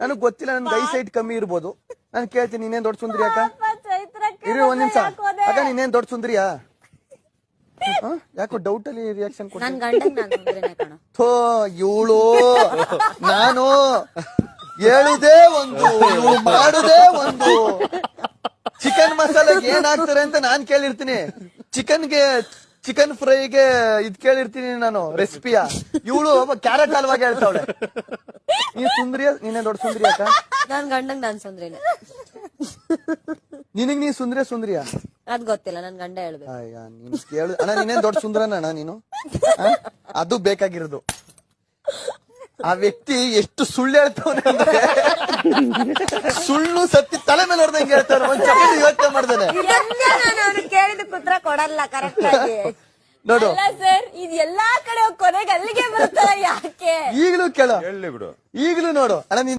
ನನಗ್ ಗೊತ್ತಿಲ್ಲ, ನನ್ಗೆ ಐ ಸೈಟ್ ಕಮ್ಮಿ ಇರ್ಬೋದು. ನಾನು ಕೇಳ್ತೀನಿ, ನೀನೇನ್ ದೊಡ್ಡ ಸುಂದ್ರಿ ಅಕ್ಕ? ಇರಿ ಒಂದ್ ನಿಮಿಷ ಅಕ್ಕ, ನೀನೇನ್ ದೊಡ್ಡ ಸುಂದ್ರಿಯಾ? ಯಾಕೋ ಡೌಟ್ ಅಲ್ಲಿ ರಿಯಾಕ್ಷನ್ ಥೋ ಇವಳು ನಾನು ಹೇಳುದೇ ಒಂದು, ಇವಳು ಮಾಡುದೇ ಒಂದು. ಚಿಕನ್ ಮಸಾಲೆಗೆ ಏನ್ ಹಾಕ್ತಾರೆ ಅಂತ ನಾನ್ ಕೇಳಿರ್ತೀನಿ, ಚಿಕನ್ ಫ್ರೈಗೆ ಇದ್ ಕೇಳಿರ್ತೀನಿ ನಾನು ರೆಸಿಪಿಯ. ಇವಳು ಕ್ಯಾರೆಟ್ ಹಲ್ವಾಗ ಹೇಳ್ತಾವಳೆ. ನೀನ್ ಸುಂದ್ರಿಯ? ನೀನೇ ದೊಡ್ಡ ಸುಂದ್ರಿ ಅಕ್ಕ? ನಾನ್ ಗಂಡಂಗ್ ನಾನ್ ಸುಂದ್ರಿನೇ. ನಿನಗ್ ನೀ ಸುಂದ್ರಿಯ? ಅದ್ ಗೊತ್ತಿಲ್ಲ, ನನ್ ಗಂಡ ಹೇಳ್ಬೇಕು. ನೀನ್ ಕೇಳು ಅಣ್ಣ, ನೀನೇನ್ ದೊಡ್ಡ ಸುಂದ್ರನ ಅಣ್ಣ ನೀನು? ಅದು ಬೇಕಾಗಿರೋದು. ಆ ವ್ಯಕ್ತಿ ಎಷ್ಟು ಸುಳ್ಳು ಹೇಳ್ತಾವನೆ ಅಂದ್ರೆ, ಸುಳ್ಳು ಸತ್ತಿ ತಲೆ ಮೇಲೆ ಹೊಡೆದಂಗೆ ಹೇಳ್ತಾನೆ. ಒಂದ್ ಸೆಕೆಂಡ್ ಯೋಚನೆ ಮಾಡ್ದಾನೆ. ಕೇಳಿದ ಉತ್ತರ ಕೊಡಲ್ಲ ಕರೆಕ್ಟ್ ಆಗಿ. ನೋಡು ಸರ್, ಇದು ಎಲ್ಲಾ ಕಡೆ ಕೊನೆಗೆ ಅಲ್ಲಿಗೆ ಬರ್ತಾರ ಯಾಕೆ? ಈಗಲೂ ಕೇಳು, ಹೇಳಿ ಬಿಡು. ಈಗಲೂ ನೋಡು ಅಣ್ಣ.